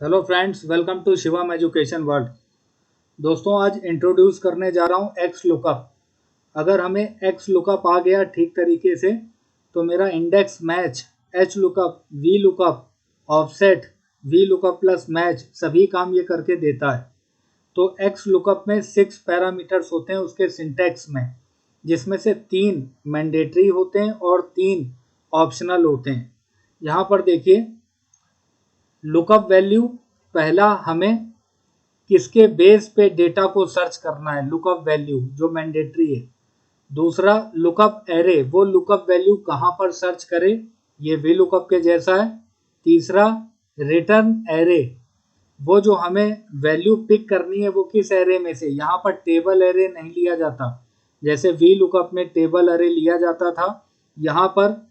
Hello friends, welcome to Shivam education world. दोस्तों, आज introduce करने जा रहा हूँ एक्स लुकअप। अगर हमें एक्स लुकअप आ गया ठीक तरीके से तो मेरा index match, H lookup, V lookup, offset, V lookup plus match सभी काम ये करके देता है। तो एक्स लुकअप में 6 पैरामीटर्स होते हैं उसके सिंटैक्स में, जिसमें से 3 मैंडेटरी होते हैं और 3 ऑप्शनल होते हैं। यहाँ पर देखिए, लुकअप वैल्यू पहला हमें किसके बेस पे डेटा को सर्च करना है, लुकअप वैल्यू जो मैंडेटरी है। दूसरा लुकअप एरे, वो लुकअप वैल्यू कहाँ पर सर्च करे, ये वी लुकअप के जैसा है। तीसरा रिटर्न एरे, वो जो हमें वैल्यू पिक करनी है वो किस एरे में से, यहाँ पर टेबल एरे नहीं लिया जाता जैसे वी लुकअप में टेबल एरे लिया जाता था। यहाँ पर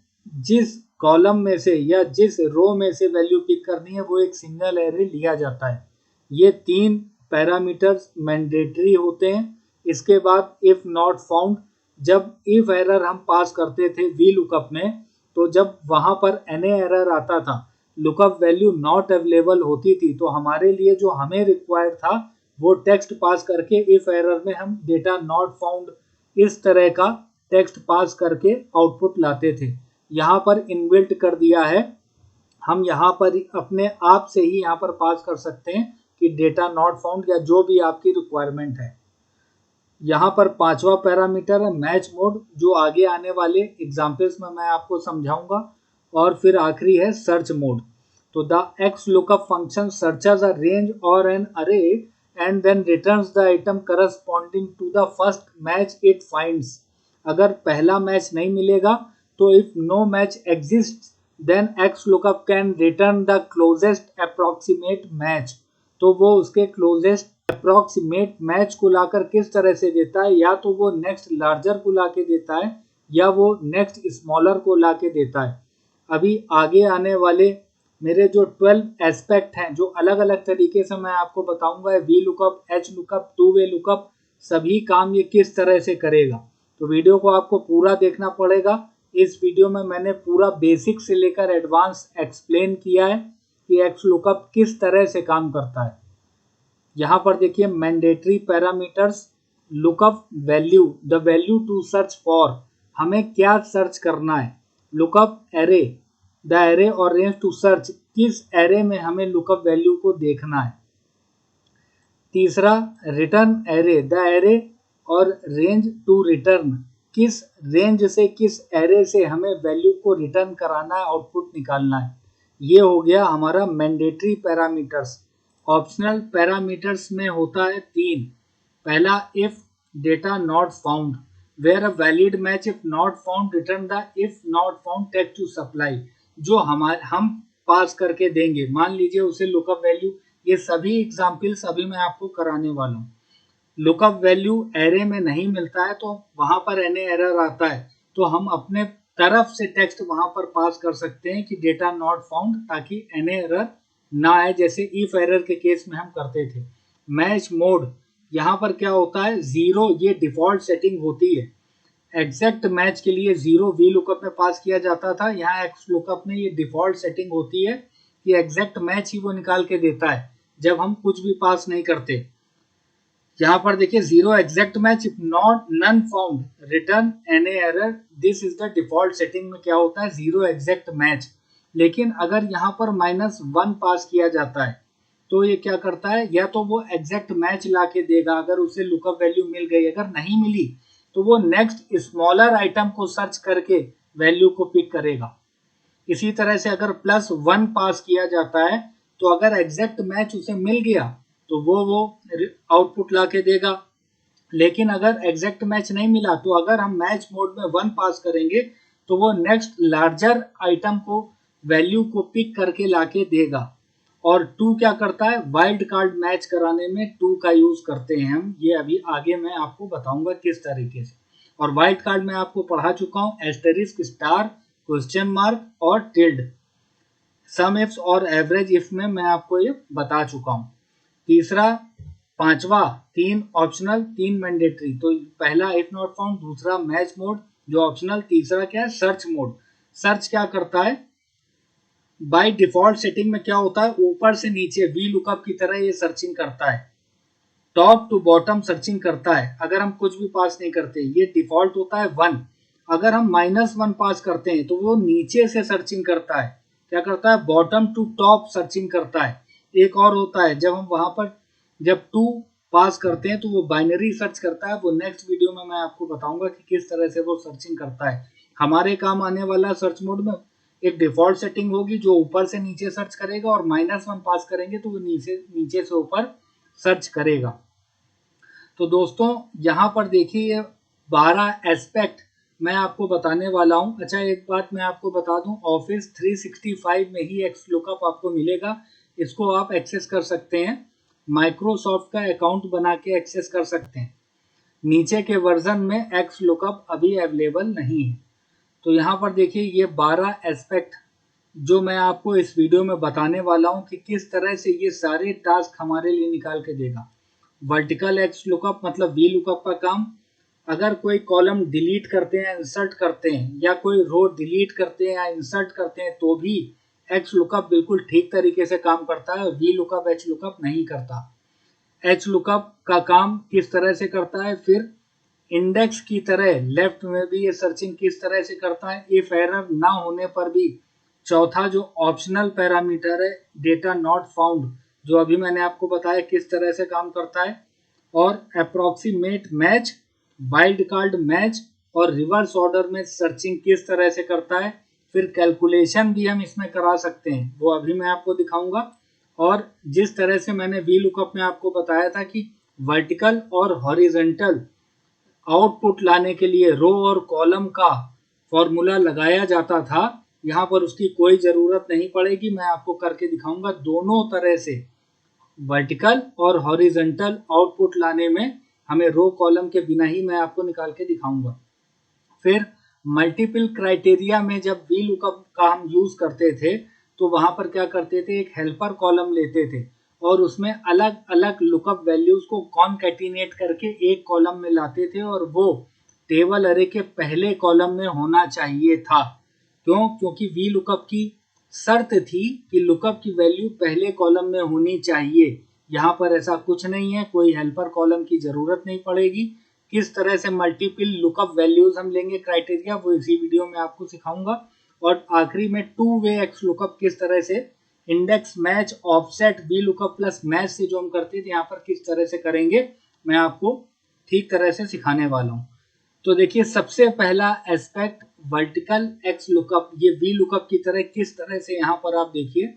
जिस कॉलम में से या जिस रो में से वैल्यू पिक करनी है वो एक सिंगल एरे लिया जाता है। ये 3 पैरामीटर्स मैंडेटरी होते हैं। इसके बाद इफ नॉट फाउंड, जब इफ एरर हम पास करते थे वी लुकअप में, तो जब वहां पर एनए एरर आता था, लुकअप वैल्यू नॉट अवेलेबल होती थी, तो हमारे लिए जो हमें रिक्वायर्ड था वो टेक्स्ट पास करके इफ एरर में हम डेटा नॉट फाउंड इस तरह का टेक्स्ट पास करके आउटपुट लाते थे। यहाँ पर इनबिल्ट कर दिया है, हम यहाँ पर अपने आप से ही यहाँ पर पास कर सकते हैं कि डेटा नॉट फाउंड या जो भी आपकी रिक्वायरमेंट है। यहाँ पर पांचवा पैरामीटर है मैच मोड, जो आगे आने वाले एग्जाम्पल्स में मैं आपको समझाऊंगा। और फिर आखिरी है सर्च मोड। तो the X lookup function searches a range और an array and then returns the item corresponding to the first match it finds. अगर पहला मैच नहीं मिलेगा तो if no match exist then X lookup can return the closest approximate match. तो वो उसके closest approximate match को लाकर किस तरह से देता है, या तो वो नेक्स्ट लार्जर को लाके देता है या वो नेक्स्ट स्मॉलर को लाके देता है। अभी आगे आने वाले मेरे जो 12 एस्पेक्ट हैं जो अलग अलग तरीके से मैं आपको बताऊंगा, V lookup, H lookup, two way lookup, सभी काम ये किस तरह से करेगा। तो वीडियो को आपको पूरा देखना पड़ेगा। इस वीडियो में मैंने पूरा बेसिक से लेकर एडवांस एक्सप्लेन किया है कि एक्स लुकअप किस तरह से काम करता है। यहाँ पर देखिए mandatory parameters, lookup value, the value to search for, हमें क्या सर्च करना है। लुकअप एरे, द एरे और रेंज टू सर्च, किस एरे में हमें लुकअप वैल्यू को देखना है। तीसरा रिटर्न एरे, द एरे और रेंज टू रिटर्न, किस रेंज से किस एरे से हमें वैल्यू को रिटर्न कराना है, आउटपुट निकालना है। ये हो गया हमारा मैंडेटरी पैरामीटर्स। ऑप्शनल पैरामीटर्स में होता है 3। पहला if data not found, where a valid match if not found return the if not found text to supply, जो हम पास करके देंगे। मान लीजिए उसे लुकअप वैल्यू, ये सभी एग्जाम्पल्स अभी मैं आपको कराने वाला हूँ। लुकअप वैल्यू एरे में नहीं मिलता है तो वहां पर एनए एरर आता है, तो हम अपने तरफ से टेक्स्ट वहां पर पास कर सकते हैं कि डेटा नॉट फाउंड, ताकि एनए एरर ना आए, जैसे इफ एरर के केस में हम करते थे। मैच मोड, यहाँ पर क्या होता है, 0 ये डिफॉल्ट सेटिंग होती है। एग्जैक्ट मैच के लिए 0 वी लुकअप में पास किया जाता था, यहाँ एक्स लुकअप में ये डिफॉल्ट सेटिंग होती है कि एग्जैक्ट मैच ही वो निकाल के देता है जब हम कुछ भी पास नहीं करते। यहाँ पर देखिए 0 exact match if not none found return any error, this is the default setting में क्या होता है, 0 एग्जैक्ट मैच। लेकिन अगर यहाँ पर -1 पास किया जाता है तो ये क्या करता है, या तो वो एग्जैक्ट मैच ला के देगा अगर उसे लुकअप वैल्यू मिल गई, अगर नहीं मिली तो वो नेक्स्ट स्मॉलर आइटम को सर्च करके वैल्यू को पिक करेगा। इसी तरह से अगर +1 पास किया जाता है तो अगर एग्जैक्ट मैच उसे मिल गया तो वो आउटपुट ला के देगा। लेकिन अगर एग्जैक्ट मैच नहीं मिला तो अगर हम मैच मोड में 1 पास करेंगे तो वो नेक्स्ट लार्जर आइटम को वैल्यू को पिक करके लाके देगा। और 2 क्या करता है, वाइल्ड कार्ड मैच कराने में 2 का यूज करते हैं हम, ये अभी आगे मैं आपको बताऊंगा किस तरीके से। और वाइल्ड कार्ड में आपको पढ़ा चुका हूँ, एस्टेरिस्क, स्टार, क्वेश्चन मार्क और टिल्ड। सम इफ्स और एवरेज इफ में मैं आपको ये बता चुका हूँ। तीसरा, पांचवा, 3 ऑप्शनल, 3 मैंडेटरी। तो पहला इफ नॉट फाउंड, दूसरा मैच मोड जो ऑप्शनल, तीसरा क्या है, सर्च मोड। सर्च क्या करता है, बाय डिफॉल्ट सेटिंग में क्या होता है, ऊपर से नीचे वी लुकअप की तरह ये सर्चिंग करता है, टॉप टू बॉटम सर्चिंग करता है। अगर हम कुछ भी पास नहीं करते, ये डिफॉल्ट होता है 1। अगर हम -1 पास करते हैं तो वो नीचे से सर्चिंग करता है, क्या करता है, बॉटम टू टॉप सर्चिंग करता है। एक और होता है, जब हम वहां पर जब 2 पास करते हैं तो वो बाइनरी सर्च करता है। वो नेक्स्ट वीडियो में मैं आपको बताऊंगा कि किस तरह से वो सर्चिंग करता है। हमारे काम आने वाला सर्च मोड में एक डिफॉल्ट सेटिंग होगी जो ऊपर से नीचे सर्च करेगा, और -1 पास करेंगे तो वो नीचे से ऊपर सर्च करेगा। तो दोस्तों यहाँ पर देखिए, ये 12 एस्पेक्ट मैं आपको बताने वाला हूँ। अच्छा, एक बात मैं आपको बता दूं, ऑफिस 365 में ही एक्स लुकअप आपको मिलेगा। इसको आप एक्सेस कर सकते हैं, माइक्रोसॉफ्ट का अकाउंट बना के एक्सेस कर सकते हैं। नीचे के वर्जन में एक्स लुकअप अभी अवेलेबल नहीं है। तो यहाँ पर देखिए, ये 12 एस्पेक्ट जो मैं आपको इस वीडियो में बताने वाला हूँ कि किस तरह से ये सारे टास्क हमारे लिए निकाल के देगा। वर्टिकल एक्स लुकअप मतलब वी लुकअप का काम, अगर कोई कॉलम डिलीट करते हैं, इंसर्ट करते हैं, या कोई रो डिलीट करते हैं या इंसर्ट करते हैं, तो भी एक्स लुकअप बिल्कुल ठीक तरीके से काम करता है। वी लुकअप एच लुकअप नहीं करता। एच लुकअप का काम किस तरह से करता है, फिर इंडेक्स की तरह लेफ्ट में भी ये सर्चिंग किस तरह से करता है, इफ एरर ना होने पर भी। चौथा जो ऑप्शनल पैरामीटर है, डेटा नॉट फाउंड, जो अभी मैंने आपको बताया किस तरह से काम करता है। और approximate match, wild card match और रिवर्स ऑर्डर में सर्चिंग किस तरह से करता है। फिर कैलकुलेशन भी हम इसमें करा सकते हैं, वो अभी मैं आपको दिखाऊंगा। और जिस तरह से मैंने वी लुकअप में आपको बताया था कि वर्टिकल और हॉरिजेंटल आउटपुट लाने के लिए रो और कॉलम का फॉर्मूला लगाया जाता था, यहाँ पर उसकी कोई ज़रूरत नहीं पड़ेगी। मैं आपको करके दिखाऊंगा दोनों तरह से। वर्टिकल और हॉरिजेंटल आउटपुट लाने में हमें रो कॉलम के बिना ही मैं आपको निकाल के दिखाऊंगा। फिर मल्टीपल क्राइटेरिया में जब वी लुकअप का हम यूज़ करते थे, तो वहाँ पर क्या करते थे, एक हेल्पर कॉलम लेते थे और उसमें अलग अलग लुकअप वैल्यूज़ को कॉनकैटिनेट करके एक कॉलम में लाते थे, और वो टेबल अरे के पहले कॉलम में होना चाहिए था। क्यों? क्योंकि वी लुकअप की शर्त थी कि लुकअप की वैल्यू पहले कॉलम में होनी चाहिए। यहाँ पर ऐसा कुछ नहीं है, कोई हेल्पर कॉलम की ज़रूरत नहीं पड़ेगी। किस तरह से मल्टीपल लुकअप वैल्यूज हम लेंगे क्राइटेरिया, वो इसी वीडियो में आपको सिखाऊंगा। और आखिरी में 2 वे एक्स लुकअप किस तरह से index match offset V lookup plus match से जो हम करते थे, यहाँ पर किस तरह से करेंगे, मैं आपको ठीक तरह से सिखाने वाला हूँ। तो देखिए, सबसे पहला एस्पेक्ट वर्टिकल एक्स लुकअप, ये वी लुकअप की तरह किस तरह से, यहाँ पर आप देखिए,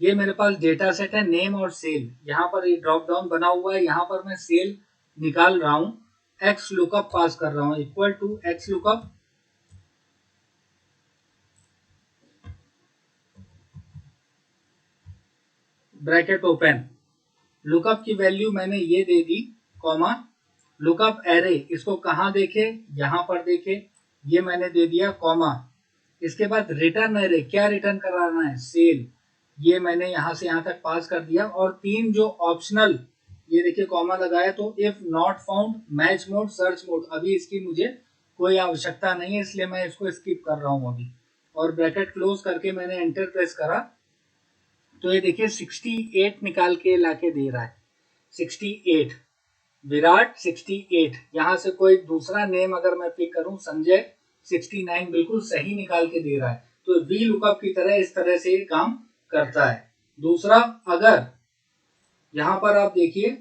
ये मेरे पास डेटा सेट है नेम और सेल। यहाँ पर ये ड्रॉप डाउन बना हुआ है, यहाँ पर मैं सेल निकाल रहा हूँ, एक्स लुकअप पास कर रहा हूँ, equal to X lookup, bracket open, lookup की वैल्यू मैंने ये दे दी, कॉमा, लुकअप एरे, इसको कहाँ देखे, यहाँ पर देखे, ये मैंने दे दिया कॉमा। इसके बाद रिटर्न एरे, क्या रिटर्न कराना है, सेल, ये मैंने यहाँ से यहाँ तक पास कर दिया। और 3 जो ऑप्शनल, ये देखिए कॉमा लगाया, तो if not found, match mode, search mode, अभी इसकी मुझे कोई आवश्यकता नहीं है, इसलिए मैं इसको स्किप कर रहा हूँ अभी। और ब्रैकेट क्लोज करके मैंने एंटर प्रेस करा, तो ये देखिए 68 निकाल के लाके दे रहा है, 68, विराट 68। यहाँ से कोई दूसरा नेम अगर मैं पिक करूं, संजय 69, बिल्कुल सही निकाल के दे रहा है। तो वी लुकअप की तरह इस तरह से ये काम करता है। दूसरा, अगर यहाँ पर आप देखिए,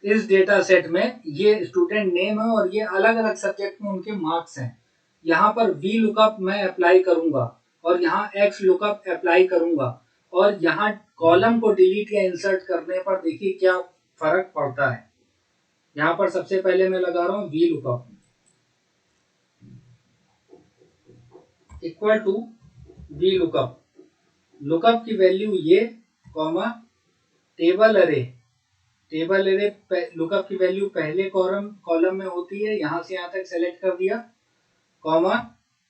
इस डेटा सेट में ये स्टूडेंट नेम है और ये अलग अलग सब्जेक्ट में उनके मार्क्स हैं। यहाँ पर वी लुकअप मैं अप्लाई करूंगा और यहाँ एक्स लुकअप अप्लाई करूंगा, और यहाँ कॉलम को डिलीट या इंसर्ट करने पर देखिए क्या फर्क पड़ता है। यहाँ पर सबसे पहले मैं लगा रहा हूँ V lookup equal to V lookup, lookup की वैल्यू ये, comma, table array, table array lookup की वैल्यू पहले कॉलम में होती है, यहाँ से यहाँ तक सेलेक्ट कर दिया, कॉमा,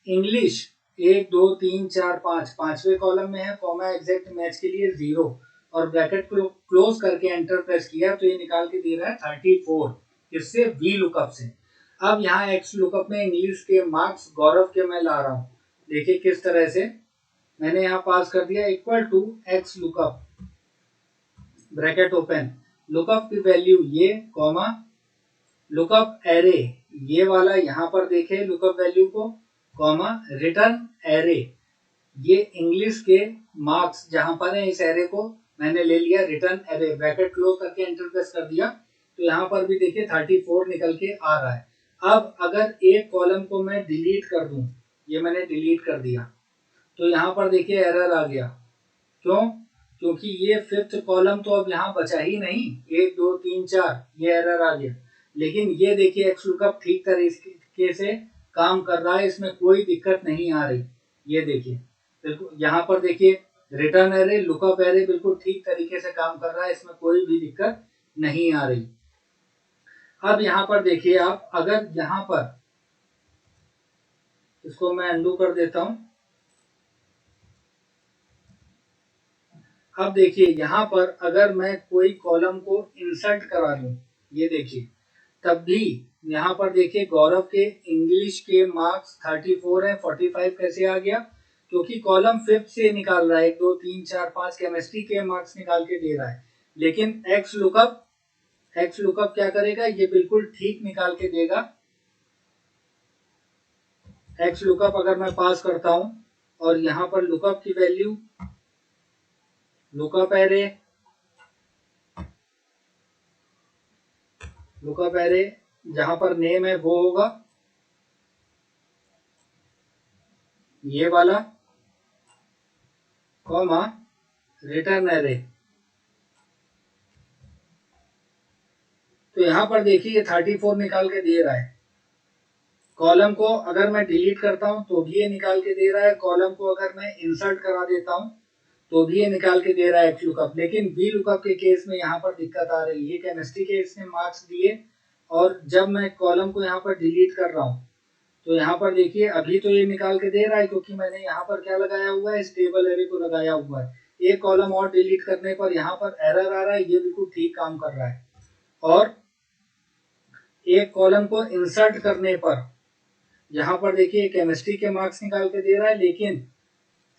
इंग्लिश 1 2 3 4 5 पांचवें कॉलम में है, कॉमा, एग्जैक्ट मैच के लिए 0, और ब्रैकेट को क्लोज करके एंटर प्रेस किया, तो ये निकाल के दे रहा है 34, इससे वी लुकअप से। अब यहाँ एक्स लुकअप में इंग्लिश के मार्क्स गौरव के मैं ला रहा हूँ। देखिए किस तरह से मैंने यहाँ पास कर दिया, equal to X lookup bracket open, lookup की वैल्यू ये कॉमा लुकअप एरे ये वाला यहाँ पर देखे लुकअप वैल्यू को कॉमा रिटर्न एरे ये इंग्लिश के मार्क्स जहां पर है इस एरे को मैंने ले लिया रिटर्न एरे, ब्रैकेट क्लोज करके एंटर प्रेस कर दिया तो यहाँ पर भी देखिए 34 निकल के आ रहा है। अब अगर एक कॉलम को मैं डिलीट कर दूं, ये मैंने डिलीट कर दिया तो यहाँ पर देखिए एरर आ गया। क्यों? क्योंकि ये फिफ्थ कॉलम तो अब यहाँ बचा ही नहीं, 1 2 3 4 ये एरर आ गया। लेकिन ये देखिए एक्स लुकअप ठीक तरीके से काम कर रहा है, इसमें कोई दिक्कत नहीं आ रही। ये देखिए बिल्कुल यहाँ पर देखिए रिटर्न एरे लुकअप एरे बिल्कुल ठीक तरीके से काम कर रहा है, इसमें कोई भी दिक्कत नहीं आ रही। अब यहाँ पर देखिए आप अगर यहाँ पर इसको मैं अंडू कर देता हूं। अब देखिए यहाँ पर अगर मैं कोई कॉलम को इंसर्ट करा दूं, ये देखिए तब भी यहाँ पर देखिए गौरव के इंग्लिश के मार्क्स 34 है, 45 कैसे आ गया? क्योंकि कॉलम फिफ्थ से निकाल रहा है, 1 2 3 4 5 केमिस्ट्री के मार्क्स निकाल के दे रहा है। लेकिन एक्स लुकअप क्या करेगा? ये बिल्कुल ठीक निकाल के देगा। एक्स लुकअप अगर मैं पास करता हूं और यहाँ पर लुकअप की वैल्यू लुकअप एरे जहां पर नेम है वो होगा ये वाला कॉमा रिटर्न एरे। तो यहां पर देखिए ये 34 निकाल के दे रहा है। कॉलम को अगर मैं डिलीट करता हूं तो भी ये निकाल के दे रहा है, कॉलम को अगर मैं इंसर्ट करा देता हूं तो भी ये निकाल के दे रहा है एक्स लुकअप। लेकिन वी लुकअप के केस में यहाँ पर दिक्कत आ रही है। केमिस्ट्री के इसने मार्क्स दिए और जब मैं कॉलम को यहाँ पर डिलीट कर रहा हूँ तो यहाँ पर देखिए अभी तो ये निकाल के दे रहा है क्योंकि मैंने यहाँ पर क्या लगाया हुआ है, स्टेबल एरे को लगाया हुआ है। एक कॉलम और डिलीट करने पर यहाँ पर एरर आ रहा है, ये बिल्कुल ठीक काम कर रहा है। और एक कॉलम को इंसर्ट करने पर यहाँ पर देखिए केमिस्ट्री के मार्क्स निकाल के दे रहा है, लेकिन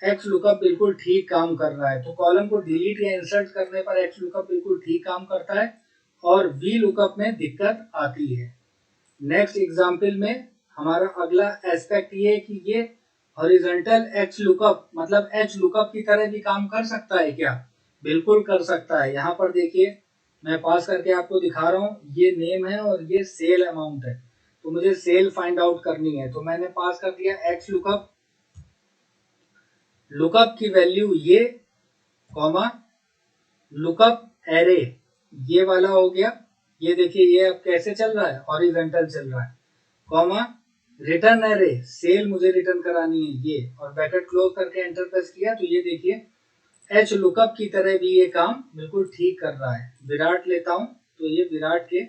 एक्स लुकअप बिल्कुल ठीक काम कर रहा है। तो कॉलम को डिलीट या इंसर्ट करने पर एक्स लुकअप बिल्कुल ठीक काम करता है और वी लुकअप में दिक्कत आती है। नेक्स्ट एग्जाम्पल में हमारा अगला एस्पेक्ट ये है कि ये हॉरिजॉन्टल एक्स लुकअप मतलब एच लुकअप की तरह भी काम कर सकता है क्या? बिल्कुल कर सकता है। यहाँ पर देखिए मैं पास करके आपको दिखा रहा हूँ, ये नेम है और ये सेल अमाउंट है, तो मुझे सेल फाइंड आउट करनी है। तो मैंने पास कर दिया एक्स लुकअप की वैल्यू ये कॉमा लुकअप एरे ये वाला हो गया। ये देखिए ये अब कैसे चल रहा है, हॉरिजॉन्टल चल रहा है, कॉमा रिटर्न एरे सेल मुझे रिटर्न करानी है ये, और ब्रैकेट क्लोज करके एंटर प्रेस किया तो ये देखिए एच लुकअप की तरह भी ये काम बिल्कुल ठीक कर रहा है। विराट लेता हूं तो ये विराट के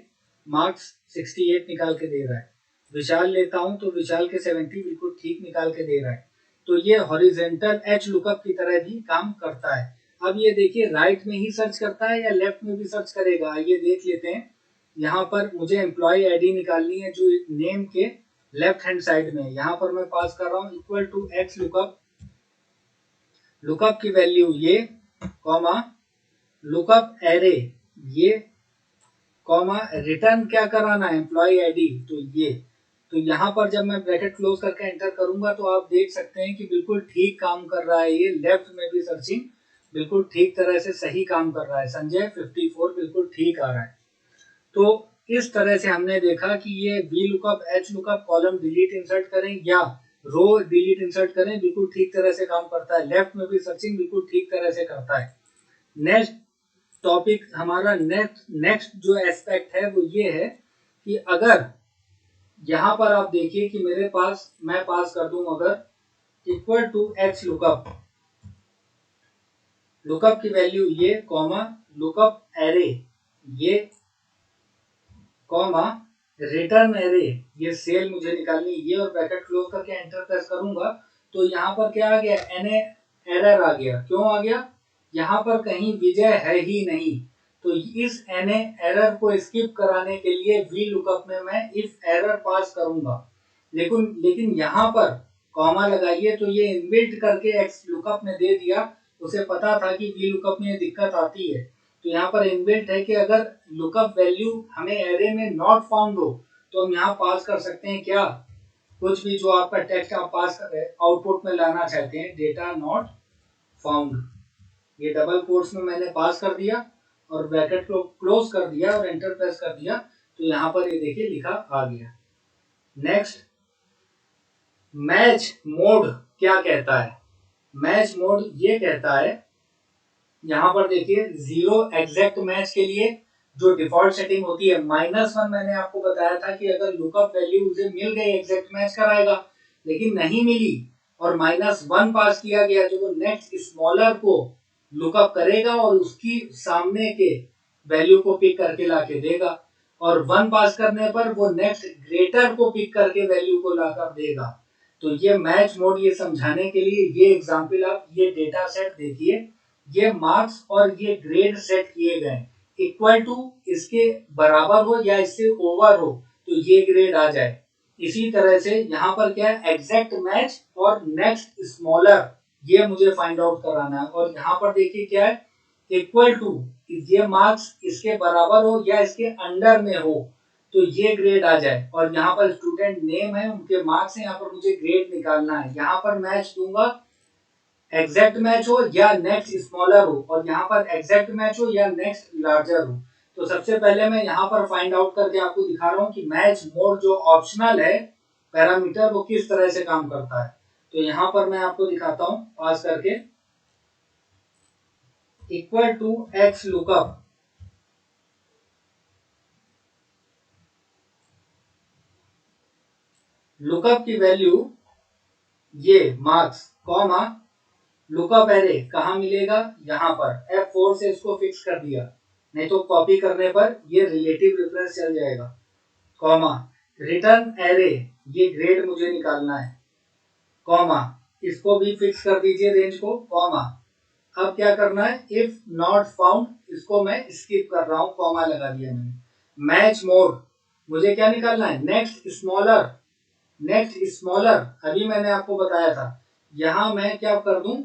मार्क्स 68 निकाल के दे रहा है। विशाल लेता हूं तो विशाल के 70 बिल्कुल ठीक निकाल के दे रहा है। तो ये हॉरिजॉन्टल एच लुकअप की तरह भी काम करता है। अब ये देखिए राइट में ही सर्च करता है या लेफ्ट में भी सर्च करेगा, ये देख लेते हैं। यहाँ पर मुझे एम्प्लॉय आईडी निकालनी है जो नेम के लेफ्ट हैंड साइड में। यहाँ पर मैं पास कर रहा हूँ इक्वल टू एक्स लुकअप की वैल्यू ये कॉमा लुकअप एरे ये कॉमा रिटर्न क्या कराना है, एम्प्लॉय आईडी, तो ये। तो यहाँ पर जब मैं ब्रैकेट क्लोज करके एंटर करूंगा तो आप देख सकते हैं कि बिल्कुल ठीक काम कर रहा है। ये लेफ्ट में भी सर्चिंग बिल्कुल ठीक तरह से सही काम कर रहा है। संजय 54 बिल्कुल ठीक आ रहा है। तो इस तरह से हमने देखा कि ये V lookup H lookup column delete insert करें या रो डिलीट इंसर्ट करें बिल्कुल ठीक तरह से काम करता है। लेफ्ट में भी सर्चिंग बिल्कुल ठीक तरह से करता है। नेक्स्ट टॉपिक हमारा नेक्स्ट जो एस्पेक्ट है वो ये है कि अगर यहाँ पर आप देखिए कि मेरे पास मैं पास कर दूं अगर इक्वल टू एक्स लुकअप की वैल्यू ये कॉमा लुकअप एरे ये कॉमा रिटर्न एरे ये सेल मुझे निकालनी ये, और ब्रैकेट क्लोज करके एंटर प्रेस करूंगा तो यहाँ पर क्या आ गया, एरर आ गया। क्यों आ गया? यहाँ पर कहीं विजय है ही नहीं। तो इस एनए एरर को स्किप कराने के लिए वी लुकअप में मैं इफ एरर पास करूंगा, लेकिन यहाँ पर कॉमा लगाइए तो ये इनबिल्ट करके एक्स लुकअप में दे दिया। उसे पता था कि वी लुकअप में ये दिक्कत आती है, तो यहाँ पर इनबिल्ट है कि अगर लुकअप वैल्यू हमें एरे में नॉट फाउंड हो तो हम यहाँ पास कर सकते हैं क्या, कुछ भी जो आपका टेक्स्ट आप पास कर रहे आउटपुट में लाना चाहते हैं, डेटा नॉट फाउंड। ये डबल कोट्स में मैंने पास कर दिया और ब्रैकेट को क्लोज कर दिया और एंटर प्रेस कर दिया, तो यहाँ पर ये देखिए लिखा आ गया। नेक्स्ट, मैच मोड क्या कहता है? मैच मोड ये कहता है, यहाँ पर देखिए 0 एग्जैक्ट मैच के लिए जो डिफॉल्ट सेटिंग होती है -1, मैंने आपको बताया था कि अगर लुकअप वैल्यू उसे मिल गई एग्जैक्ट मैच कराएगा, लेकिन नहीं मिली और -1 पास किया गया तो वो नेक्स्ट स्मॉलर को लुकअप करेगा और उसकी सामने के वैल्यू को पिक करके लाके देगा, और 1 पास करने पर वो नेक्स्ट ग्रेटर को पिक करके वैल्यू को लाकर देगा। तो ये मैच मोड, ये समझाने के लिए ये एग्जांपल आप ये डेटा सेट देखिए, ये मार्क्स और ये ग्रेड सेट किए गए इक्वल टू इसके बराबर हो या इससे ओवर हो तो ये ग्रेड आ जाए। इसी तरह से यहाँ पर क्या है, एग्जैक्ट मैच और नेक्स्ट स्मॉलर ये मुझे फाइंड आउट कराना है, और यहाँ पर देखिए क्या है, इक्वल टू ये मार्क्स इसके बराबर हो या इसके अंडर में हो तो ये ग्रेड आ जाए, और यहाँ पर स्टूडेंट नेम है, उनके मार्क्स है, यहाँ पर मुझे ग्रेड निकालना है। यहाँ पर मैच दूंगा एग्जैक्ट मैच हो या नेक्स्ट स्मॉलर हो, और यहाँ पर एग्जैक्ट मैच हो या नेक्स्ट लार्जर हो। तो सबसे पहले मैं यहाँ पर फाइंड आउट करके आपको दिखा रहा हूँ कि मैच मोड जो ऑप्शनल है पैरामीटर वो किस तरह से काम करता है। तो यहाँ पर मैं आपको दिखाता हूँ पास करके, equal to X lookup, lookup की वैल्यू ये मार्क्स कॉमा लुकअप एरे कहाँ मिलेगा, यहाँ पर F4 से इसको फिक्स कर दिया, नहीं तो कॉपी करने पर ये रिलेटिव रेफरेंस चल जाएगा, कॉमा रिटर्न एरे, ये ग्रेड मुझे निकालना है, कॉमा इसको भी फिक्स कर दीजिए रेंज को, कॉमा अब क्या करना है, इफ नॉट फाउंड, इसको मैं स्किप कर रहा हूँ, कॉमा लगा दिया मैंने। मैच मोड मुझे क्या निकालना है, नेक्स्ट स्मॉलर, नेक्स्ट स्मॉलर अभी मैंने आपको बताया था। यहाँ मैं क्या कर दूं,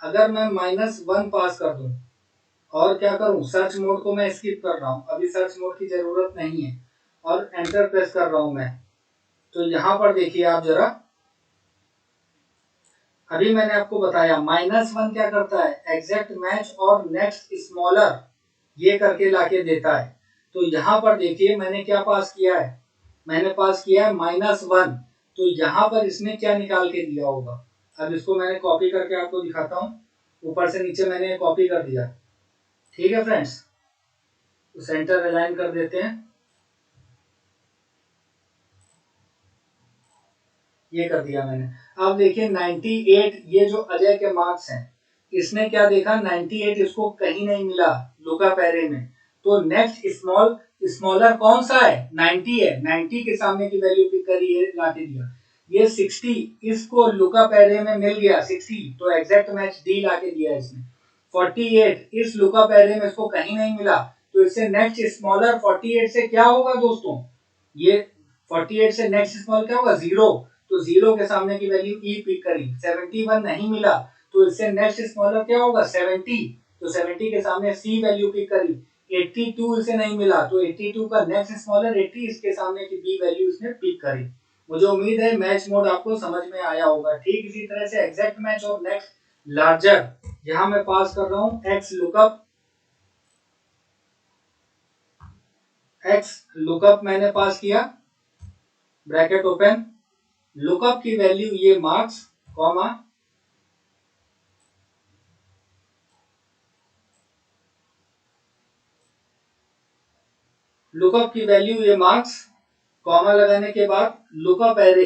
अगर मैं -1 पास कर दूं और क्या करूं, सर्च मोड को मैं स्किप कर रहा हूं, अभी सर्च मोड की जरूरत नहीं है, और एंटर प्रेस कर रहा हूं मैं, तो यहाँ पर देखिए आप जरा, अभी मैंने आपको बताया -1 क्या करता है, एग्जैक्ट मैच और नेक्स्ट स्मॉलर ये करके लाके देता है। तो यहाँ पर देखिए मैंने क्या पास किया है, मैंने पास किया है -1, तो यहाँ पर इसने क्या निकाल के दिया होगा। अब इसको मैंने कॉपी करके आपको दिखाता हूँ, ऊपर से नीचे मैंने कॉपी कर दिया, ठीक है फ्रेंड्स, तो सेंटर अलाइन कर देते हैं, ये कर दिया मैंने। अब देखिए 98 ये जो अजय के मार्क्स हैं, इसने क्या देखा 98 इसको कहीं नहीं मिला लुकअप एरे में, तो नेक्स्ट स्मॉलर कौन सा है, 90 है, 90 के सामने की वैल्यू पिक करी है, लाके दिया। ये 60 इसको लुकअप एरे में मिल गया 60, तो एग्जैक्ट मैच डी लाके दिया इसने। 48 इस लुकअप एरे में इसको कहीं नहीं मिला, तो इससे नेक्स्ट स्मॉलर 48 से क्या होगा दोस्तों, ये 48 से नेक्स्ट स्मॉल क्या होगा, 0, तो 0 के सामने की वैल्यू ई पिक करी। 71 नहीं मिला, तो इससे नेक्स्ट स्मॉलर क्या होगा, 70, तो 70 के सामने सी वैल्यू पिक करी। 82 इसे नहीं मिला, तो 82 का नेक्स्ट स्मॉलर 80, इसके सामने की बी वैल्यू इसने पिक करी। मुझे उम्मीद है मैच मोड आपको समझ में आया होगा। ठीक इसी तरह से एग्जैक्ट मैच और नेक्स्ट लार्जर, यहाँ मैं पास कर रहा हूँ एक्स लुकअप, एक्स लुकअप मैंने पास किया, ब्रैकेट ओपन, लुकअप की वैल्यू ये मार्क्स, कॉमा लुकअप की वैल्यू ये मार्क्स, कॉमा लगाने के बाद लुकअप एरे,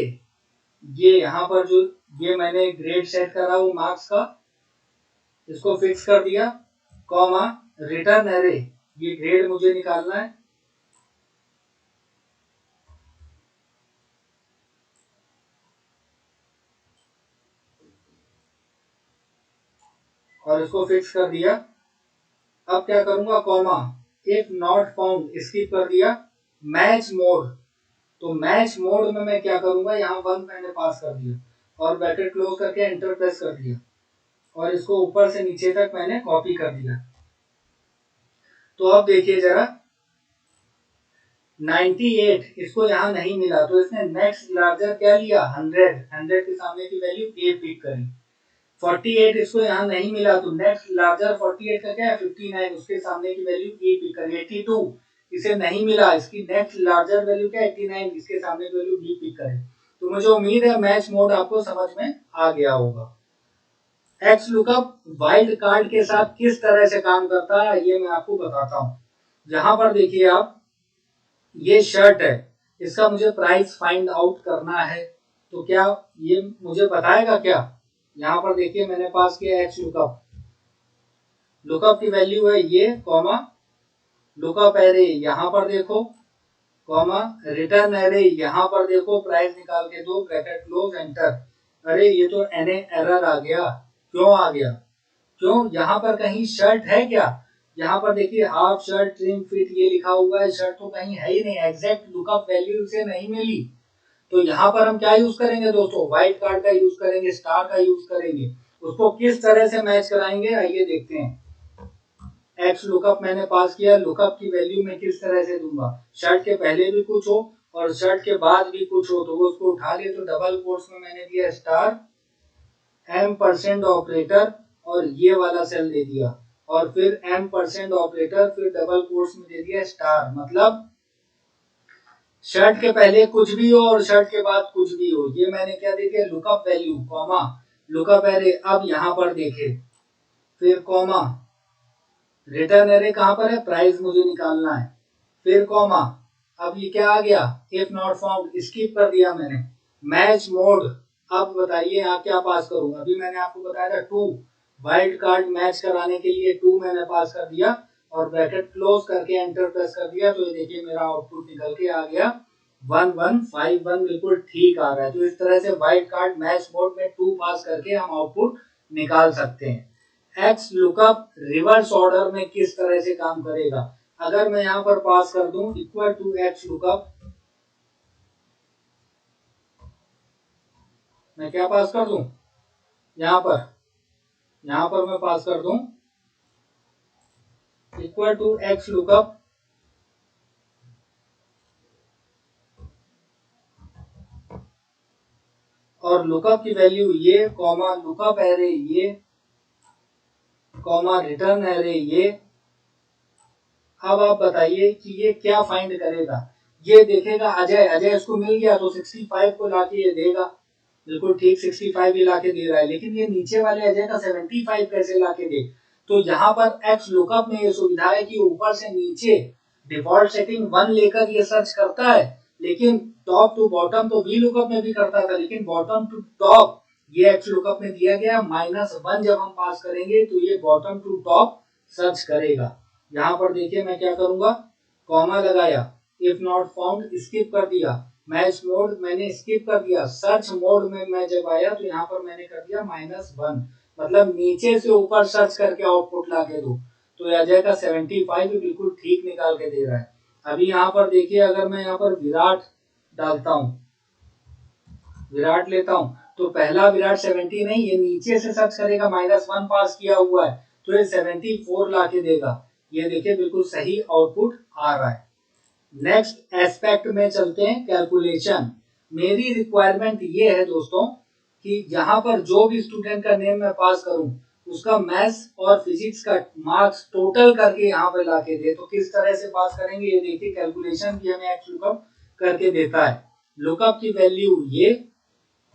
ये यहाँ पर जो ये मैंने ग्रेड सेट करा वो मार्क्स का, इसको फिक्स कर दिया, कॉमा रिटर्न एरे, ये ग्रेड मुझे निकालना है, और इसको फिक्स कर दिया। अब क्या करूंगा, comma if not found skip कर दिया। मैच मोड, तो मैच मोड में मैं क्या करूंगा, यहाँ 1 मैंने पास कर दिया और ब्रैकेट क्लोज करके एंटर प्रेस कर दिया और इसको ऊपर से नीचे तक मैंने कॉपी कर दिया। तो अब देखिए जरा 98 इसको यहाँ नहीं मिला तो इसने नेक्स्ट लार्जर क्या लिया, 100 के सामने की वैल्यू ए पिक करी। 48 इसको यहाँ नहीं मिला तो नेक्स्ट लार्जर 48 का क्या है, 59, उसके सामने की वैल्यू ए पिक करी। 82 इसे नहीं मिला, इसकी नेक्स्ट लार्जर वैल्यू क्या है, 89, इसके सामने की वैल्यू बी पिक करे। तो मुझे उम्मीद है मैच मोड आपको समझ में आ गया होगा। एक्स लुकअप वाइल्ड कार्ड के साथ किस तरह से काम करता है ये मैं आपको बताता हूँ। यहाँ पर देखिए आप, ये शर्ट है, इसका मुझे प्राइस फाइंड आउट करना है, तो क्या ये मुझे बताएगा क्या। यहाँ पर देखिए मैंने पास किया एक्स लुकअप, लुकअप की वैल्यू है ये कॉमा लुकअप एरे यहाँ पर देखो कॉमा रिटर्न एरे यहाँ पर देखो, प्राइस निकाल के दो, ब्रैकेट क्लोज एंटर। अरे ये तो एनए एरर आ गया, क्यों आ गया, क्यों, यहाँ पर कहीं शर्ट है क्या। यहाँ पर देखिए हाफ शर्ट ट्रिम फिट ये लिखा हुआ है, शर्ट तो कहीं है ही नहीं, एग्जैक्ट लुकअप वैल्यू से नहीं मिली। तो यहाँ पर हम क्या यूज करेंगे दोस्तों, व्हाइट कार्ड का यूज करेंगे, स्टार का यूज करेंगे। उसको किस तरह से मैच कराएंगे आइए देखते हैं। एक्स लुकअप मैंने पास किया, लुकअप की वैल्यू मैं किस तरह से दूंगा, शर्ट के पहले भी कुछ हो और शर्ट के बाद भी कुछ हो, तो वो उसको उठा लिए, तो डबल कोट्स में मैंने दिया स्टार M% ऑपरेटर और ये वाला सेल दे दिया और फिर M% ऑपरेटर फिर डबल कोट्स में दे दिया स्टार, मतलब शर्ट के पहले कुछ भी हो और शर्ट के बाद कुछ भी हो, ये मैंने क्या दे दिया, lookup value comma lookup array. अब यहाँ पर देखे फिर कॉमा रिटर्न एरे कहां पर है, प्राइस मुझे निकालना है, फिर कॉमा, अब ये क्या आ गया, इफ नॉट फाउंड स्किप कर दिया मैंने। मैच मोड, अब बताइए यहाँ क्या पास करूंगा, अभी मैंने आपको बताया था 2, वाइल्ड कार्ड मैच कराने के लिए 2 मैंने पास कर दिया और ब्रैकेट क्लोज करके एंटर प्रेस कर दिया। तो ये देखिए मेरा आउटपुट निकल के आ गया 1151, बिल्कुल ठीक आ रहा है। तो इस तरह से वाइल्ड कार्ड मैच मोड में 2 पास करके हम आउटपुट निकाल सकते हैं। एक्स लुकअप रिवर्स ऑर्डर में किस तरह से काम करेगा, अगर मैं यहाँ पर पास कर दूं इक्वल टू एक्स लुकअप, मैं क्या पास कर दूं, यहाँ पर मैं पास कर दूं इक्वल टू एक्स लुकअप और लुकअप की वैल्यू ये कॉमा लुकअप एरे ये कॉमा रिटर्न एरे ये। अब आप बताइए कि ये क्या फाइंड करेगा, ये देखेगा अजय, अजय इसको मिल गया तो 65 को लाके ये देगा, बिल्कुल ठीक 65 ही लाके दे रहा है, लेकिन ये नीचे वाले अजय का 75 कैसे लाके दे। तो यहाँ पर एक्स लुकअप में ये सुविधा है कि ऊपर से नीचे डिफॉल्ट सेटिंग 1 लेकर ये सर्च करता है, लेकिन टॉप टू बॉटम तो वी लुकअप में भी करता था, लेकिन बॉटम टू टॉप ये एक्स लुकअप में दिया गया -1 जब हम पास करेंगे तो ये बॉटम टू टॉप सर्च करेगा। यहाँ पर देखिए मैं क्या करूंगा, कॉमा लगाया, इफ नॉट फाउंड स्किप कर दिया, मैच मोड मैंने स्किप कर दिया, सर्च मोड में मैं जब आया तो यहाँ पर मैंने कर दिया -1, मतलब नीचे से ऊपर सर्च करके आउटपुट ला के दो। तो अजय का 75 बिल्कुल ठीक निकाल के दे रहा है। अभी यहाँ पर देखिए अगर मैं यहाँ पर विराट डालता हूँ, विराट लेता हूँ, तो पहला विराट 70 नहीं, ये नीचे से सर्च करेगा, -1 पास किया हुआ है तो ये 74 ला के देगा। ये देखिए बिल्कुल सही आउटपुट आ रहा है। नेक्स्ट एस्पेक्ट में चलते हैं, कैलकुलेशन। मेरी रिक्वायरमेंट ये है दोस्तों कि यहाँ पर जो भी स्टूडेंट का नेम मैं पास करूं उसका मैथ्स और फिजिक्स का मार्क्स टोटल करके यहाँ पे लाके दे। तो किस तरह से पास करेंगे ये देखिए, कैलकुलेशन भी हमें एक्स लुकअप करके देता है। लुकअप की वैल्यू ये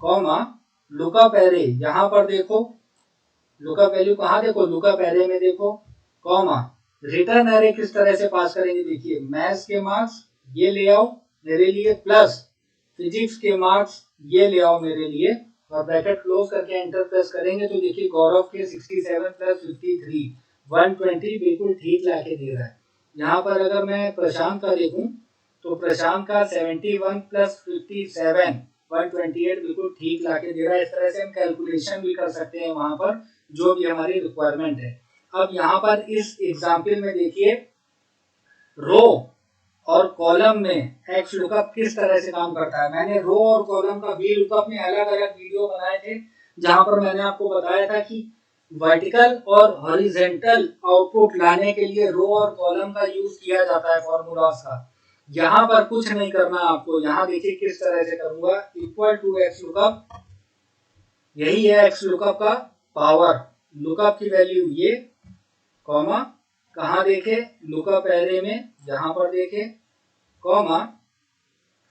कॉमा लुकअप एरे, यहाँ पर देखो लुकअप वैल्यू कहाँ देखो, लुकअप एरे में देखो, कॉमा रिटर्न एरे किस तरह से पास करेंगे, देखिए मैथ्स के मार्क्स ये ले आओ मेरे लिए, प्लस फिजिक्स के मार्क्स ये ले आओ मेरे लिए, और ब्रैकेट क्लोज करके एंटर प्रेस करेंगे तो देखिए गौरव के 67 प्लस 53 120 बिल्कुल ठीक लाके दे रहा है। यहाँ पर अगर मैं प्रशांत का देखूं तो प्रशांत का 71 प्लस 57 128 बिल्कुल ठीक लाके दे रहा है। इस तरह से हम कैलकुलेशन भी कर सकते हैं वहां पर जो भी हमारी रिक्वायरमेंट है। अब यहाँ पर इस एग्जाम्पल में देखिए रो और कॉलम में एक्स लुकअप किस तरह से काम करता है। मैंने रो और कॉलम का वी लुकअप में अलग अलग वीडियो बनाए थे, जहां पर मैंने आपको बताया था कि वर्टिकल और हॉरिजेंटल आउटपुट लाने के लिए रो और कॉलम का यूज किया जाता है फॉर्मूलाज का। यहाँ पर कुछ नहीं करना आपको, यहाँ देखिए किस तरह से करूंगा, इक्वल टू एक्स लुकअप, यही है एक्स लुकअप का पावर, लुकअप की वैल्यू ये, कॉमा, कहाँ देखे, लुकअप एरे में, यहाँ पर देखे, कॉमा,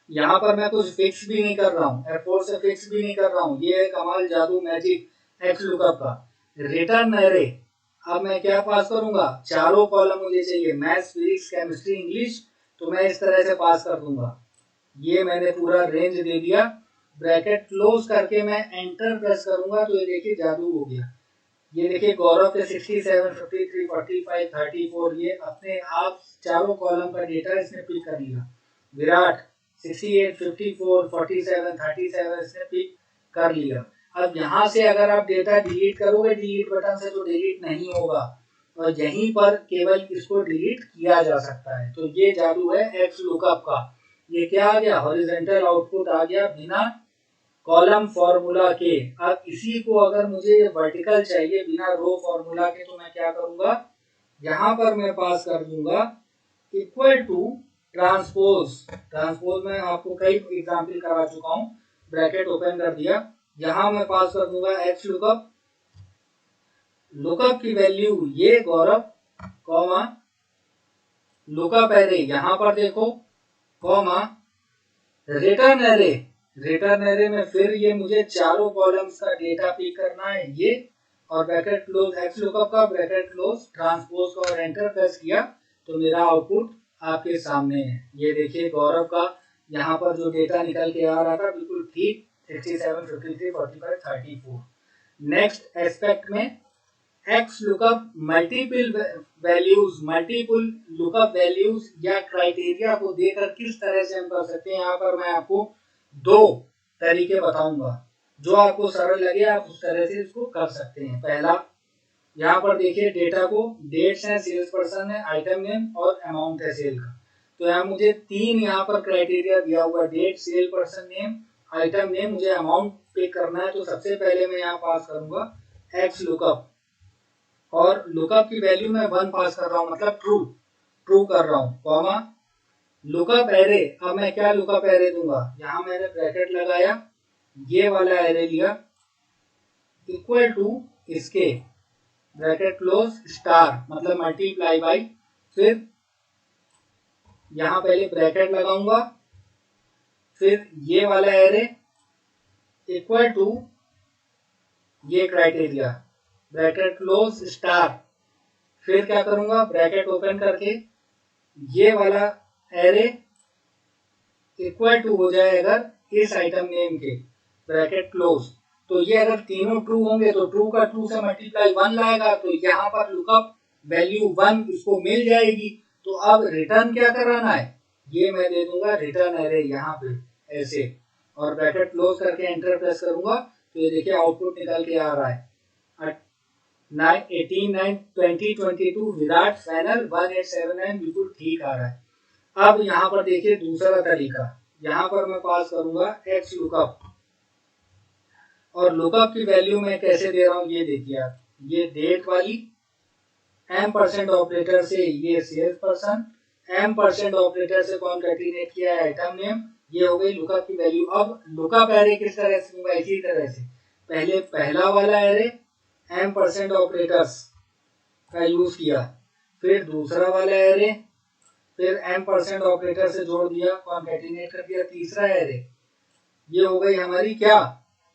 यहाँ पर मैं कुछ फिक्स भी नहीं कर रहा हूँ, F4 से फिक्स भी नहीं कर रहा हूँ, ये है कमाल जादू मैजिक एक्स लुकअप का। रिटर्न एरे, अब मैं क्या पास करूंगा, चारों कॉलम मुझे चाहिए, मैथ्स, फिजिक्स, केमिस्ट्री, इंग्लिश, तो मैं इस तरह से पास कर दूंगा। ये मैंने पूरा रेंज दे दिया, ब्रैकेट क्लोज करके मैं एंटर प्रेस करूंगा तो ये देखिए जादू हो गया। ये देखिए गौरव के 67, 53, 45, 34, ये अपने आप चारों कॉलम का डेटा इसने पिक कर लिया। विराट 68, 54, 47, 37 इसने पिक कर लिया। अब यहाँ से अगर आप डेटा डिलीट करोगे डिलीट बटन से तो डिलीट नहीं होगा, और यहीं पर केवल इसको डिलीट किया जा सकता है। तो ये जादू है एक्स लुकअप का। ये क्या आ गया, हॉरिजॉन्टल आउटपुट आ गया बिना कॉलम फॉर्मूला के। अब इसी को अगर मुझे वर्टिकल चाहिए बिना रो फॉर्मूला के, तो मैं क्या करूंगा, यहां पर मैं पास कर दूंगा इक्वल टू ट्रांसपोज। ट्रांसपोज में आपको कई एग्जाम्पल करा चुका हूं, ब्रैकेट ओपन कर दिया, यहां मैं पास कर दूंगा एक्स लुकअप, लुकअप की वैल्यू ये गौरव, कॉमा, लुकअप एरे यहां पर देखो, comma, return array, return array में फिर ये मुझे चारों कॉलम्स का डेटा पिक करना है ये, और ब्रैकेट क्लोज एक्स लुकअप का, ब्रैकेट क्लोज ट्रांसपोज का, और एंटर प्रेस किया तो मेरा आउटपुट आपके सामने है। ये देखिए गौरव का यहाँ पर जो डेटा निकल के आ रहा था बिल्कुल ठीक 67, 53, 45, 34। नेक्स्ट एस्पेक्ट में x lookup multiple values, multiple lookup values या क्राइटेरिया को देकर किस तरह से हम कर सकते हैं। यहाँ पर मैं आपको दो तरीके बताऊंगा, जो आपको सरल लगे आप उस तरह से इसको कर सकते हैं। पहला, यहाँ पर देखिए डेटा को डेट्स है, सेल्स पर्सन है, आइटम नेम और अमाउंट है सेल का। तो यहाँ मुझे तीन यहाँ पर क्राइटेरिया दिया हुआ है, date, sale person name, item name, मुझे अमाउंट पे करना है। तो सबसे पहले मैं यहाँ पास करूंगा एक्स लुकअप, और लुकअप की वैल्यू मैं 1 पास कर रहा हूँ, मतलब ट्रू, ट्रू कर रहा हूँ, कॉमा, लुकअप एरे। अब मैं क्या लुकअप एरे दूंगा, यहाँ मैंने ब्रैकेट लगाया, ये वाला एरे लिया, इक्वल टू इसके, ब्रैकेट क्लोज, स्टार मतलब मल्टीप्लाई बाई, फिर यहाँ पहले ब्रैकेट लगाऊंगा, फिर ये वाला एरे इक्वल टू ये क्राइटेरिया, ब्रैकेट क्लोज, स्टार, फिर क्या करूंगा, ब्रैकेट ओपन करके ये वाला एरे इक्वल टू हो जाए अगर इस आइटम नेम के, ब्रैकेट क्लोज। तो ये अगर तीनों ट्रू होंगे तो ट्रू का ट्रू से मल्टीप्लाई 1 लाएगा, तो यहाँ पर लुकअप वैल्यू 1 इसको मिल जाएगी। तो अब रिटर्न क्या कराना है, ये मैं दे दूंगा रिटर्न एरे यहाँ पे ऐसे, और ब्रैकेट क्लोज करके एंटर प्रेस करूंगा तो ये देखिए आउटपुट निकल के आ रहा है 18, 9, 20, 22, विराट फाइनल 1879, बिल्कुल ठीक आ रहा है। अब यहाँ पर देखिए दूसरा तरीका, यहाँ पर मैं पास करूंगा एक्स लुकअप, और लुकअप की वैल्यू मैं कैसे दे रहा हूँ ये देखिए आप, ये डेट वाली, एम परसेंट ऑपरेटर से ये sales person, M percent operator से कॉन्कैटिनेट किया है आइटम नेम, ये हो गई लुकअप की वैल्यू। अब लुकअप एरे किस तरह से होगा, इसी तरह से पहले पहला वाला एरे एम परसेंट ऑपरेटर्स का यूज किया, फिर दूसरा वाला एरे, फिर एम परसेंट ऑपरेटर से जोड़ दिया, कॉन्कैटिनेट कर दिया, तीसरा एरे, ये हो गई हमारी क्या,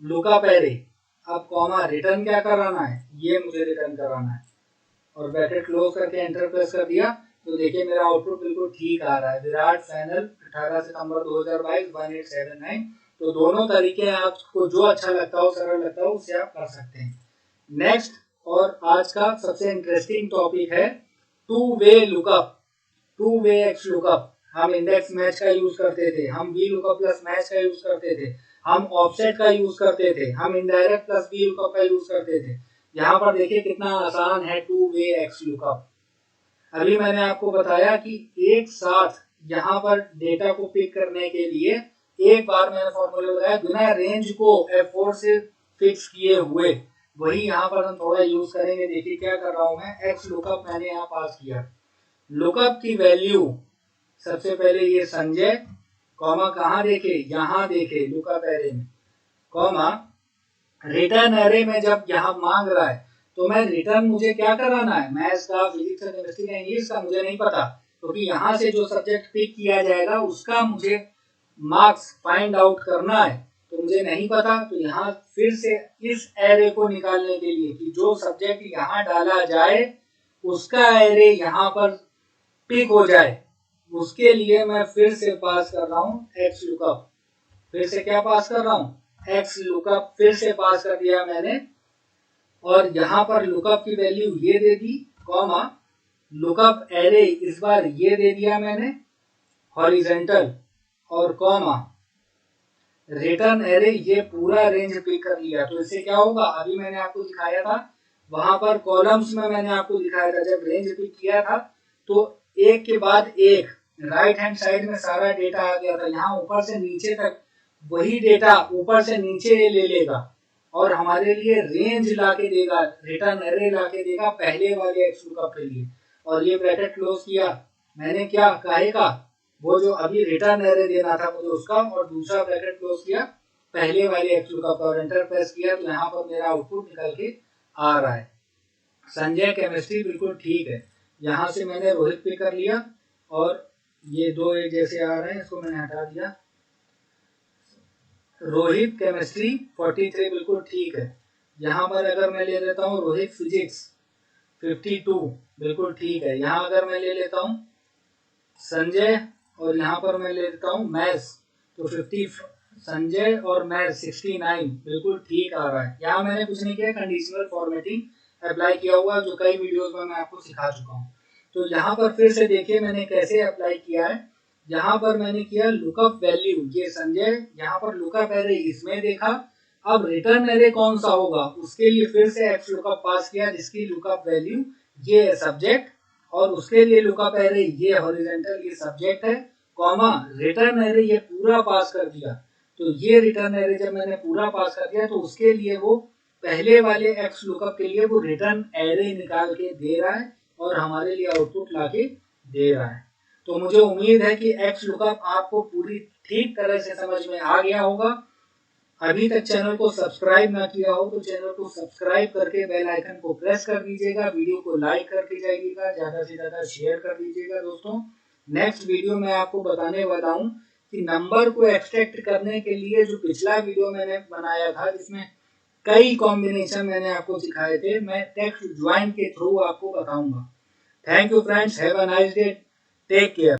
लुकअप एरे। अब कॉमा, रिटर्न क्या कराना है, ये मुझे रिटर्न कराना है, और ब्रैकेट क्लोज करके एंटर प्रेस कर दिया तो देखिए मेरा आउटपुट बिल्कुल ठीक आ रहा है, विराट फाइनल 18 सितंबर 2022 1879। तो दोनों तरीके आपको जो अच्छा लगता हो, सरल लगता हो, उससे आप कर सकते हैं। नेक्स्ट और आज का सबसे इंटरेस्टिंग टॉपिक है two way lookup, two way x lookup. हम इंडेक्स मैच का यूज करते थे, हम वी लुकअप प्लस मैच का यूज करते थे, हम ऑफसेट का यूज करते थे, हम इनडायरेक्ट प्लस वी लुकअप का यूज करते थे। यहाँ पर देखिए कितना आसान है टू वे एक्स लुकअप। अभी मैंने आपको बताया कि एक साथ यहाँ पर डेटा को पिक करने के लिए एक बार मैंने फॉर्मूला लगाया बिना रेंज को F4 से फिक्स किए हुए, वही यहाँ पर हम थोड़ा यूज करेंगे। देखिए क्या कर रहा हूं मैं, एक्स लुकअप मैंने यहाँ पास किया। लुकअप की वैल्यू सबसे पहले ये संजय, कॉमा कहाँ देखे, यहाँ देखे लुकअप एरे में, कॉमा रिटर्न एरे में जब यहाँ मांग रहा है तो मैं रिटर्न मुझे क्या कराना है, मैथ्स का, फिजिक्स का, केमिस्ट्री का, इंग्लिश का मुझे नहीं पता, क्योंकि तो यहाँ से जो सब्जेक्ट पिक किया जाएगा उसका मुझे मार्क्स फाइंड आउट करना है, तो मुझे नहीं पता। तो यहाँ फिर से इस एरे को निकालने के लिए कि जो सब्जेक्ट यहाँ डाला जाए उसका एरे यहाँ पर पिक हो जाए, उसके लिए मैं फिर से पास कर रहा हूँ एक्स लुकअप। फिर से क्या पास कर रहा हूँ, एक्स लुकअप फिर से पास कर दिया मैंने, और यहाँ पर लुकअप की वैल्यू ये दे दी, कॉमा लुकअप एरे इस बार ये दे दिया मैंने हॉरिजेंटल, और कॉमा रिटर्न एरे ये पूरा रेंज पिक कर लिया। तो इससे क्या होगा, अभी मैंने आपको दिखाया था वहां पर कॉलम्स में, मैंने आपको दिखाया था जब रेंज पिक किया था तो एक के बाद एक राइट हैंड साइड में सारा डेटा आ गया था, यहाँ ऊपर से नीचे तक वही डेटा ऊपर से नीचे ले लेगा और हमारे लिए रेंज लाके देगा, रिटर्न एरे लाके देगा पहले वाले एक्स लुकअप के लिए। और ये ब्रैकेट क्लोज किया मैंने, क्या काहे का, वो जो अभी रिटर्न एरे देना था मुझे उसका, और दूसरा ब्रैकेट क्लोज किया पहले वाले एक्स लुकअप और एंटर प्रेस किया, तो यहाँ पर मेरा आउटपुट निकल के आ रहा है। संजय केमिस्ट्री बिल्कुल ठीक है, यहाँ से मैंने रोहित पे कर लिया और ये दो एक जैसे आ रहे हैं, इसको मैंने हटा दिया। रोहित केमिस्ट्री 43 बिल्कुल ठीक है। यहाँ पर अगर मैं ले लेता हूँ रोहित फिजिक्स 52 बिल्कुल ठीक है। यहाँ अगर मैं ले लेता हूँ संजय और यहाँ पर मैं ले लेता हूँ मैथ्स, तो 50 संजय और मैथ्स 69 बिल्कुल ठीक आ रहा है। यहाँ मैंने कुछ नहीं किया, कंडीशनल फॉर्मेटिंग अप्लाई किया हुआ जो कई वीडियोस में मैं आपको सिखा चुका हूँ। तो यहाँ पर फिर से देखिए मैंने कैसे अप्लाई किया है। यहाँ पर मैंने किया लुकअप वैल्यू ये संजय, यहाँ पर लुकअप एरे इसमें देखा, अब रिटर्न एरे कौन सा होगा उसके लिए फिर से एक्स लुकअप पास किया जिसकी लुकअप वैल्यू ये है सब्जेक्ट, और उसके लिए लुकअप एरे ये हॉरिजॉन्टल ये सब्जेक्ट है, कॉमा रिटर्न एरे ये पूरा पास कर दिया। तो ये रिटर्न एरे जब मैंने पूरा पास कर दिया तो उसके लिए वो पहले वाले एक्स लुकअप के लिए वो रिटर्न एरे निकाल के दे रहा है और हमारे लिए आउटपुट लाके दे रहा है। तो मुझे उम्मीद है कि एक्स लुकअप आपको पूरी ठीक तरह से समझ में आ गया होगा। अभी तक चैनल को सब्सक्राइब ना किया हो तो चैनल को सब्सक्राइब करके बेल आइकन को प्रेस कर दीजिएगा, वीडियो को लाइक करके जाइएगा, ज्यादा से ज्यादा शेयर कर दीजिएगा। दोस्तों नेक्स्ट वीडियो में आपको बताने वाला हूँ कि नंबर को एक्सट्रैक्ट करने के लिए जो पिछला वीडियो मैंने बनाया था जिसमें कई कॉम्बिनेशन मैंने आपको सिखाए थे, मैं टेक्स्ट ज्वाइन के थ्रू आपको बताऊंगा। Thank you friends, have a nice day, take care.